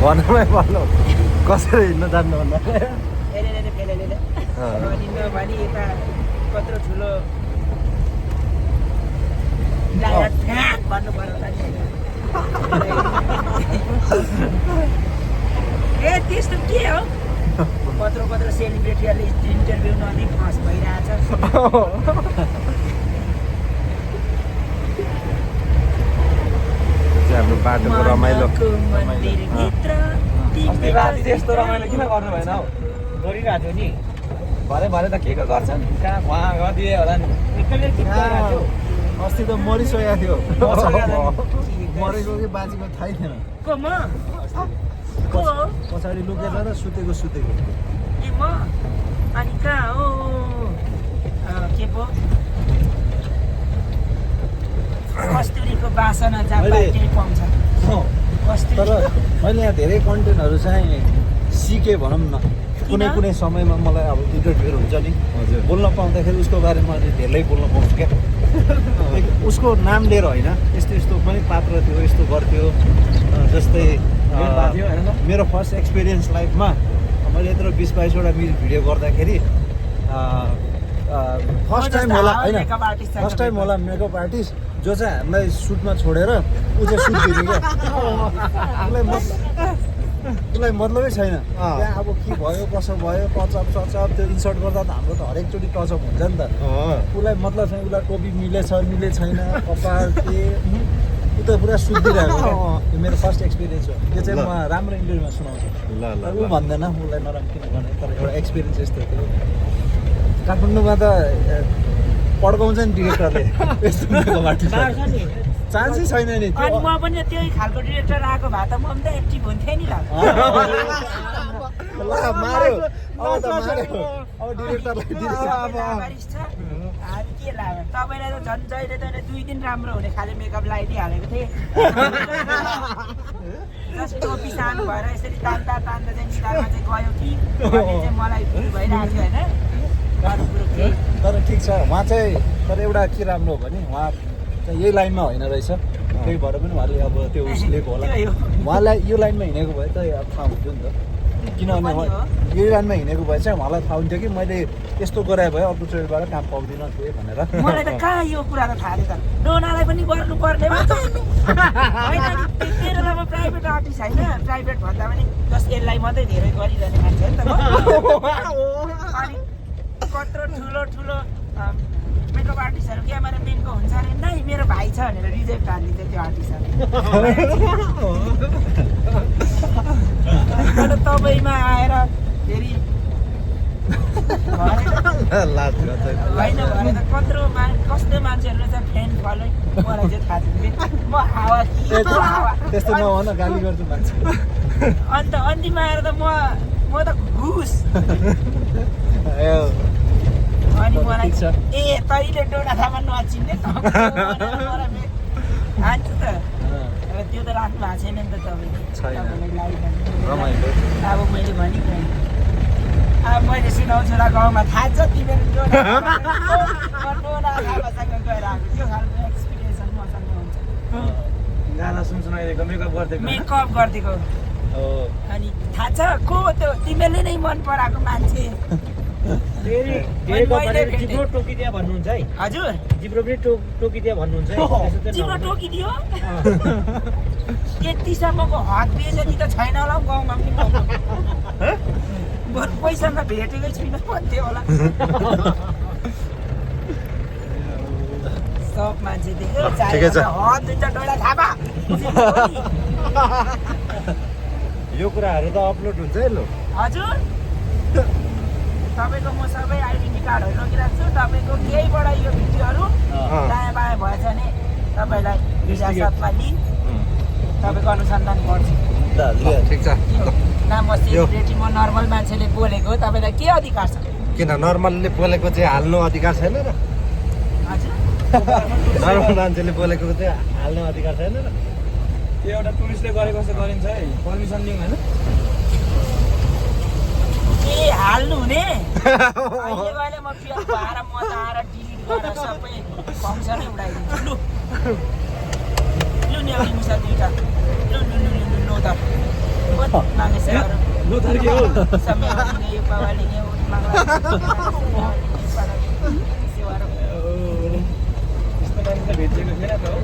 भन्नुमै भन्नु कसरी हिँड्न जान्नु भन्दा भने यता कत्रो ठुलो भन्नु पर्यो ए त्यस्तो के हो कत्रो सेलिब्रेटीहरूले इन्टरभ्यू नदिई फस भइरहेछ हाम्रो बाटोको रमाइलो मन्दिरभित्र राति त्यस्तो रमाइलो किन गर्नु भएन हौ गरिरहेको थियो नि भरे त के गर्छन् कहाँ उहाँ गरिदिए होला नि अस्ति त मरिसकेको थियो मरेको कि बाँचेको थाहै थिएन को म को पछाडि लुकेर र सुतेको ए म अनि कहाँ हो के पो कस्तुरीको बासना जहाँ पाउँछ तर मैले यहाँ धेरै कन्टेन्टहरू चाहिँ सिकेँ भनौँ न कुनै समयमा मलाई अब इन्टरभ्यू हुन्छ नि बोल्न पाउँदाखेरि उसको बारेमा अहिले धेरै बोल्न पाउँछु क्या उसको नाम लिएर होइन यस्तो पनि पात्र थियो यस्तो गर्थ्यो जस्तै मेरो फर्स्ट एक्सपिरियन्स लाइफमा मैले यत्रो 20-22वटा भिडियो गर्दाखेरि फर्स्ट टाइम होला मेकअप आर्टिस्ट जो चाहिँ हामीलाई सुटमा छोडेर ऊ चाहिँ सुट दिने क्या उसलाई मतलबै छैन त्यहाँ अब के भयो कसो भयो टचअप त्यो इन्सर्ट गर्दा त हाम्रो त हरेकचोटि टचअप हुन्छ नि त उसलाई मतलब छैन उसलाई टोपी मिले छैन कपाल के ऊ त पुरा सुत्दिरहेको क्या यो मेरो फर्स्ट एक्सपिरियन्स हो यो चाहिँ म राम्रो इन्टरभ्यूमा सुनाउँछु ऊ भन्दैन उसलाई नराम्रो किन गर्ने तर एउटा एक्सपिरियन्स यस्तो थियो काठमाडौँमा त पड्काउँछ नि डिरेक्टरले यस्तो चान्सै छैन नि अनि म पनि त्यही खालको डिरेक्टर आएको भए त म पनि त एक्टिभ हुन्थेँ नि मार्यो अब डिरेक्टरलाई के लाग्यो तपाईँलाई त झन् जहिले तैँले 2 दिन राम्रो हुने खाले मेकअप लगाइदिइहालेको थिएँ जस्ट टोपी सानो भएर यसरी तान्दा चाहिँ निधारमा चाहिँ गयो कि चाहिँ मलाई फिल भइरहेको थियो होइन तर ठिक छ उहाँ चाहिँ तर एउटा के राम्रो हो भने उहाँ यही लाइनमा होइन रहेछ त्यही भएर पनि उहाँले अब त्यो उस लिएको होला उहाँलाई यो लाइनमा हिँडेको भए त अब थाहा हुन्थ्यो नि त किनभने यही लाइनमा हिँडेको भए चाहिँ उहाँलाई थाहा हुन्थ्यो कि मैले यस्तो गराए भए अर्कोचोटिबाट काम पाउँदिनँ थिएँ भनेर मलाई त कहाँ यो कुरा त थाहा थियो त डोनालाई पनि गर्नुपर्ने मेरो अब प्राइभेट आर्टिस्ट होइन प्राइभेट भन्दा पनि जस यसलाई मात्रै धेरै गरिरहने मान्छे हो नि त अनि कत्रो ठुलो मेकअप आर्टिस्टहरू क्यामेरामेनको हुन्छ अरे नै मेरो भाइ छ भनेर रिजेक्ट हानिदिन्छ त्यो आर्टिस्टहरू तपाईँमा आएर फेरि होइन भने त कस्तो मान्छेहरू चाहिँ फ्यान फलोइङ मलाई चाहिँ थाहा छैन म हावा त्यस्तो नभन गाली गर्छु मान्छे अन्त अन्तिममा आएर त म त घुस अनि मलाई ए तैँले डोना थामा नचिन्ने हान्छु त त्यो त राख्नु भएको छैन नि त तपाईँलाई अब मैले भने अब मैले सुनाउँछु र गाउँमा थाहा छ तिमीहरू डोना थामासँग गएर आएको त्यो खालको एक्सपिरियन्स मसँग हुन्छ गाना सुनाइदिएको मेकअप गरिदिएको अनि थाहा छ को त्यो तिमीहरूले नै मन पराएको मान्छे जिब्रो टोकिदिया भन्नुहुन्छ है हजुर जिब्रो पनि टोकिदिया भन्नुहुन्छ है जिब्रो टोकिदियो त्यतिसम्मको हद बेजती त छैन होला गाउँमा पनि बरु पैसामा भेटेकै छुइनँ भन्थ्यो होला सब मान्छे देख्यो हद हुन्छ डोला थापा यो कुराहरू त अपलोड हुन्छ है लो हजुर तपाईँको म सबै आइडेन्टिटी कार्डहरू लगिरहेको छु तपाईँको केहीबाट यो भिडियोहरू दायाँ बायाँ भएछ भने तपाईँलाई विरासतमा लिई तपाईँको अनुसन्धान गर्छु ठिक छ ना म सेलिब्रेटी म नर्मल मान्छेले बोलेको तपाईँलाई के अधिकार छ किन नर्मलले बोलेको चाहिँ हाल्नु अधिकार छैन र हजुर नर्मल मान्छेले बोलेको चाहिँ हाल्नु अधिकार छैन र त्यो एउटा टुरिस्टले गरेको जस्तो गरिन्छ है पर्मिसन लिउँ होइन ए हाल्नु हुने अहिले गएर म पियर भएर म त आएर डिलिट गरेर सबै फङ्सनै उडाइदिन्छु लु नि अब मुसा दुईटा लु त म माघे सेवाहरू लोथर के हो समय यो पावाली यो माग्ला सेवाहरू यस्तो मान्छे त भेटिएको छैन त हो